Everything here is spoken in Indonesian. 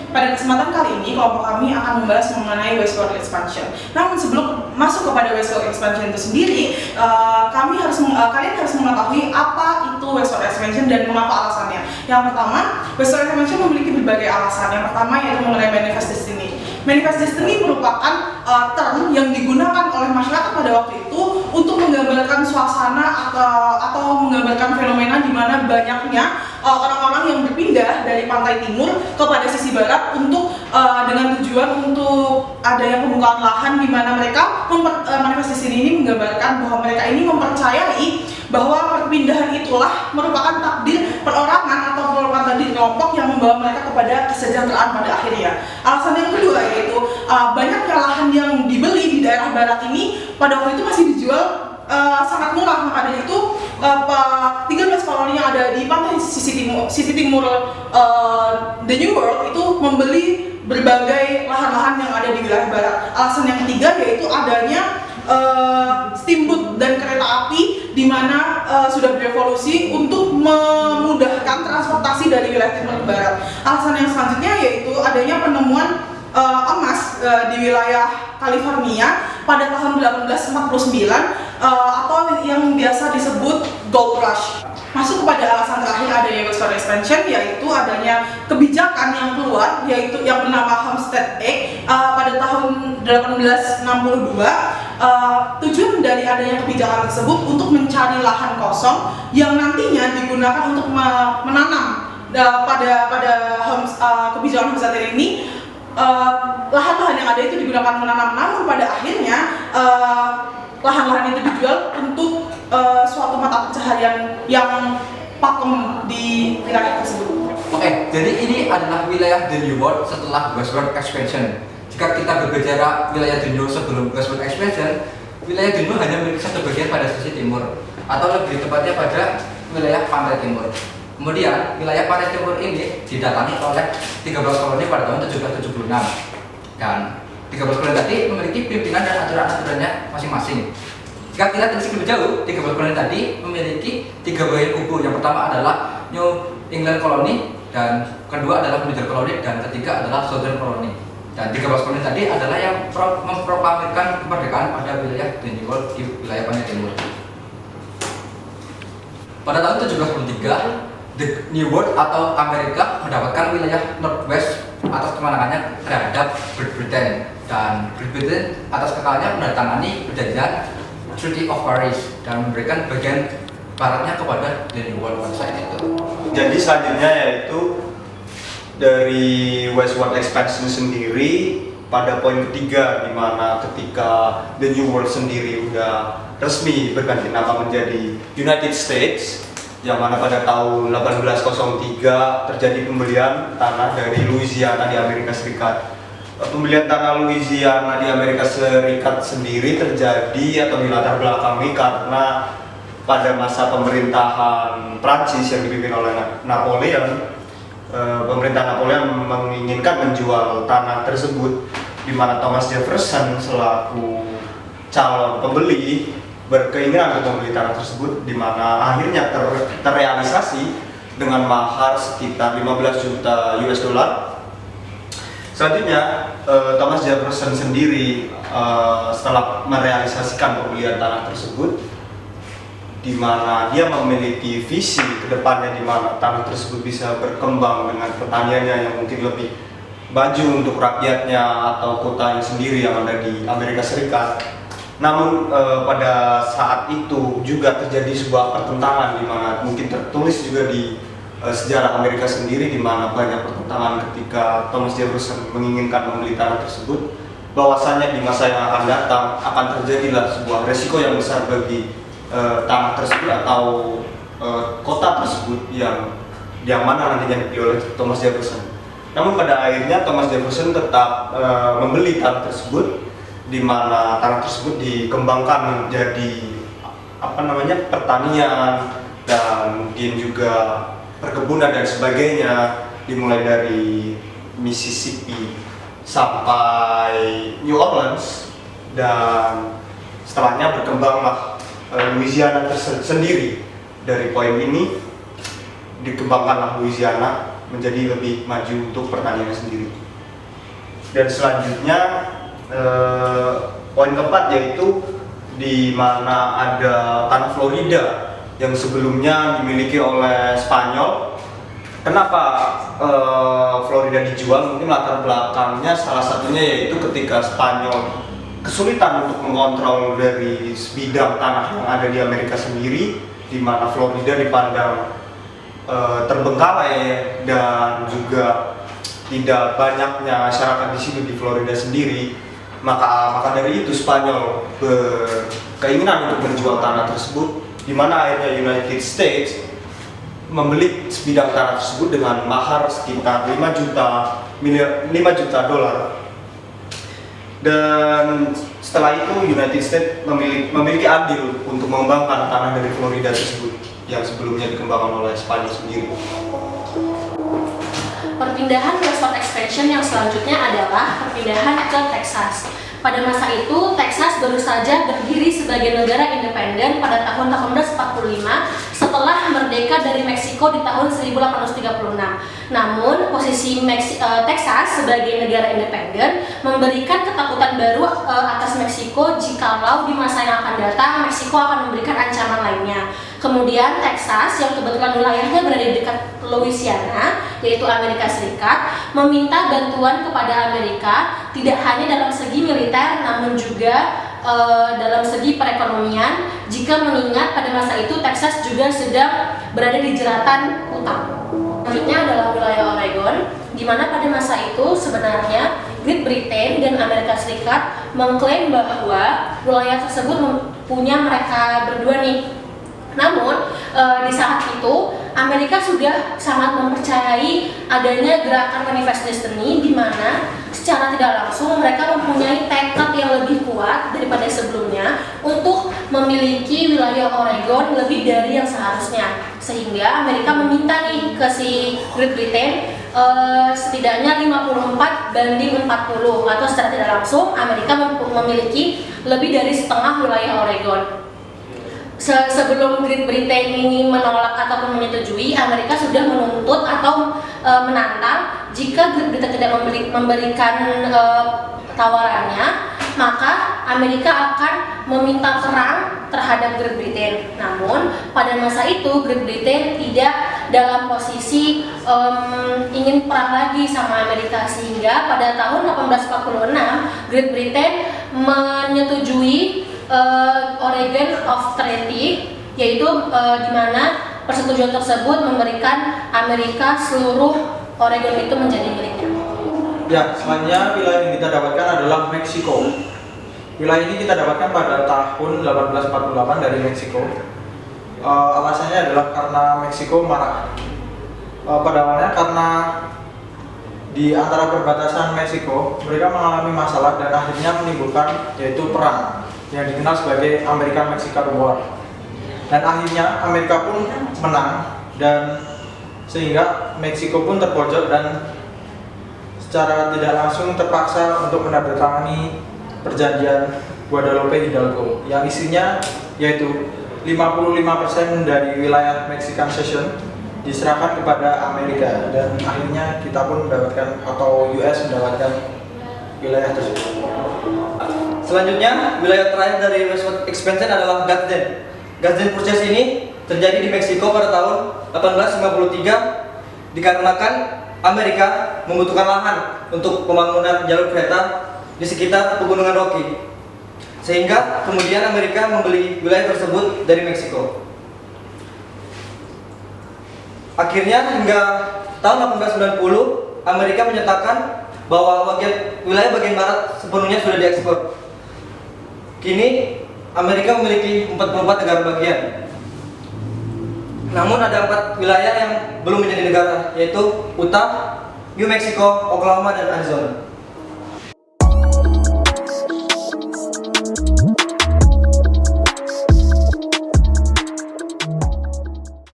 Pada kesempatan kali ini, kelompok kami akan membahas mengenai westward expansion. Namun sebelum masuk kepada westward expansion itu sendiri, kalian harus mengetahui apa itu westward expansion dan mengapa alasannya. Yang pertama, westward expansion memiliki berbagai alasan. Yang pertama yaitu mengenai manifest destiny. Manifest destiny merupakan term yang digunakan oleh masyarakat pada waktu itu untuk menggambarkan suasana atau menggambarkan fenomena di mana banyaknya orang-orang yang berpindah dari pantai timur kepada sisi barat untuk dengan tujuan untuk adanya pembukaan lahan di mana mereka manifest destiny ini menggambarkan bahwa mereka ini mempercayai bahwa perpindahan itulah merupakan takdir perorangan atau merupakan takdir kelompok yang membawa mereka kepada kesejahteraan pada akhirnya. Alasan yang kedua yaitu banyaknya lahan yang dibeli di daerah barat ini pada waktu itu masih dijual sangat murah, maka dari itu 13 koloni yang ada di pantai sisi timur The New World itu membeli berbagai lahan-lahan yang ada di wilayah barat. Alasan yang ketiga yaitu adanya steamboat dan kereta api di mana sudah berevolusi untuk memudahkan transportasi dari wilayah timur ke barat. Alasan yang selanjutnya yaitu adanya penemuan emas di wilayah California pada tahun 1849 atau yang biasa disebut Gold Rush. Masuk kepada alasan terakhir adanya westward expansion yaitu adanya kebijakan yang keluar yaitu yang bernama Homestead Act pada tahun 1862. Tujuan dari adanya kebijakan tersebut untuk mencari lahan kosong yang nantinya digunakan untuk menanam pada kebijakan Homestead Act ini. Lahan-lahan yang ada itu digunakan menanam, namun pada akhirnya lahan-lahan itu dijual untuk suatu mata pencaharian yang pakem di wilayah tersebut. Oke, jadi ini adalah wilayah The New World setelah westward expansion. Jika kita berbicara wilayah The New sebelum westward expansion, wilayah The New hanya memiliki satu bagian pada sisi timur, atau lebih tepatnya pada wilayah pantai timur. Kemudian, wilayah pantai timur ini didatangi oleh 13 koloni pada tahun 1776. Dan 13 koloni tadi memiliki pimpinan dan aturan-aturannya masing-masing. Jika kita telisik lebih jauh, 13 koloni tadi memiliki 3 bagian kubu. Yang pertama adalah New England Colony, dan kedua adalah Middle Colony, dan ketiga adalah Southern Colony. Dan 13 koloni tadi adalah yang memproklamirkan kemerdekaan pada wilayah The New World di wilayah pantai timur. Pada tahun 1783, The New World atau Amerika mendapatkan wilayah Northwest atas kemenangannya terhadap Great Britain, dan Great Britain atas kekalnya menandatangani perjanjian Treaty of Paris dan memberikan bagian baratnya kepada The New World pada saat itu. Jadi selanjutnya yaitu dari westward expansion sendiri pada poin ketiga, di mana ketika The New World sendiri udah resmi berganti nama menjadi United States, yang mana pada tahun 1803 terjadi pembelian tanah dari Louisiana di Amerika Serikat. Pembelian tanah Louisiana di Amerika Serikat sendiri terjadi atau dilatar belakangi karena pada masa pemerintahan Prancis yang dipimpin oleh Napoleon, pemerintah Napoleon menginginkan menjual tanah tersebut, di mana Thomas Jefferson selaku calon pembeli berkeinginan untuk membeli tanah tersebut, di mana akhirnya terrealisasi dengan mahar sekitar 15 juta US dollar. Selanjutnya Thomas Jefferson sendiri setelah merealisasikan pembelian tanah tersebut, di mana dia memiliki visi ke depannya di mana tanah tersebut bisa berkembang dengan pertaniannya yang mungkin lebih maju untuk rakyatnya atau kotanya sendiri yang ada di Amerika Serikat. Namun pada saat itu juga terjadi sebuah pertentangan, di mana mungkin tertulis juga di sejarah Amerika sendiri, di mana banyak pertentangan ketika Thomas Jefferson menginginkan membeli tanah tersebut, bahwasannya di masa yang akan datang akan terjadilah sebuah resiko yang besar bagi tanah tersebut atau kota tersebut yang mana nantinya dipilih oleh Thomas Jefferson. Namun pada akhirnya Thomas Jefferson tetap membeli tanah tersebut, di mana tanah tersebut dikembangkan menjadi pertanian dan mungkin juga perkebunan dan sebagainya, dimulai dari Mississippi sampai New Orleans, dan setelahnya berkembanglah Louisiana sendiri. Dari poin ini dikembangkanlah Louisiana menjadi lebih maju untuk pertanian sendiri. Dan selanjutnya poin keempat yaitu di mana ada tanah Florida yang sebelumnya dimiliki oleh Spanyol. Kenapa Florida dijual? Mungkin latar belakangnya salah satunya yaitu ketika Spanyol kesulitan untuk mengontrol dari sebidang tanah yang ada di Amerika sendiri, di mana Florida dipandang terbengkalai dan juga tidak banyaknya masyarakat di sini di Florida sendiri. Maka dari itu Spanyol berkeinginan untuk menjual tanah tersebut, di mana akhirnya United States membeli sebidang tanah tersebut dengan mahar sekitar 5 juta dolar. Dan setelah itu United States memiliki andil untuk mengembangkan tanah dari Florida tersebut yang sebelumnya dikembangkan oleh Spanyol sendiri. Perpindahan westward expansion yang selanjutnya adalah perpindahan ke Texas. Pada masa itu, Texas baru saja berdiri sebagai negara independen pada tahun 1845 setelah merdeka dari Meksiko di tahun 1836. Namun, posisi Texas sebagai negara independen memberikan ketakutan baru atas Meksiko jikalau di masa yang akan datang Meksiko akan memberikan ancaman lainnya. Kemudian Texas yang kebetulan wilayahnya berada di dekat Louisiana, yaitu Amerika Serikat, meminta bantuan kepada Amerika tidak hanya dalam segi militer namun juga dalam segi perekonomian, jika mengingat pada masa itu Texas juga sedang berada di jeratan utang. Selanjutnya adalah wilayah Oregon, di mana pada masa itu sebenarnya Great Britain dan Amerika Serikat mengklaim bahwa wilayah tersebut punya mereka berdua nih. Namun di saat itu Amerika sudah sangat mempercayai adanya gerakan Manifest Destiny, di mana secara tidak langsung mereka mempunyai tekad yang lebih kuat daripada sebelumnya untuk memiliki wilayah Oregon lebih dari yang seharusnya. Sehingga Amerika meminta nih ke si Great Britain setidaknya 54/40, atau secara tidak langsung Amerika memiliki lebih dari setengah wilayah Oregon. Sebelum Great Britain ini menolak ataupun menyetujui, Amerika sudah menuntut atau menantang jika Great Britain tidak memberikan tawarannya, maka Amerika akan meminta perang terhadap Great Britain. Namun pada masa itu Great Britain tidak dalam posisi ingin perang lagi sama Amerika, sehingga pada tahun 1846 Great Britain menyetujui Oregon of Treaty, yaitu di mana persetujuan tersebut memberikan Amerika seluruh Oregon itu menjadi miliknya. Ya, selanjutnya wilayah yang kita dapatkan adalah Meksiko. Wilayah ini kita dapatkan pada tahun 1848 dari Meksiko. Alasannya adalah karena Meksiko marah. Pada awalnya karena di antara perbatasan Meksiko mereka mengalami masalah dan akhirnya menimbulkan yaitu perang yang dikenal sebagai American-Mexican War. Dan akhirnya Amerika pun menang, dan sehingga Meksiko pun terpojok dan secara tidak langsung terpaksa untuk menandatangani perjanjian Guadalupe Hidalgo yang isinya yaitu 55% dari wilayah Mexican Cession diserahkan kepada Amerika, dan akhirnya kita pun mendapatkan atau US mendapatkan wilayah tersebut. Selanjutnya, wilayah terakhir dari westward expansion adalah Gadsden. Gadsden Purchase ini terjadi di Meksiko pada tahun 1853 dikarenakan Amerika membutuhkan lahan untuk pembangunan jalur kereta di sekitar pegunungan Rocky. Sehingga kemudian Amerika membeli wilayah tersebut dari Meksiko. Akhirnya hingga tahun 1890 Amerika menyatakan bahwa wilayah bagian barat sepenuhnya sudah diekspor. Kini Amerika memiliki 44 negara bagian. Namun ada 4 wilayah yang belum menjadi negara, yaitu Utah, New Mexico, Oklahoma, dan Arizona.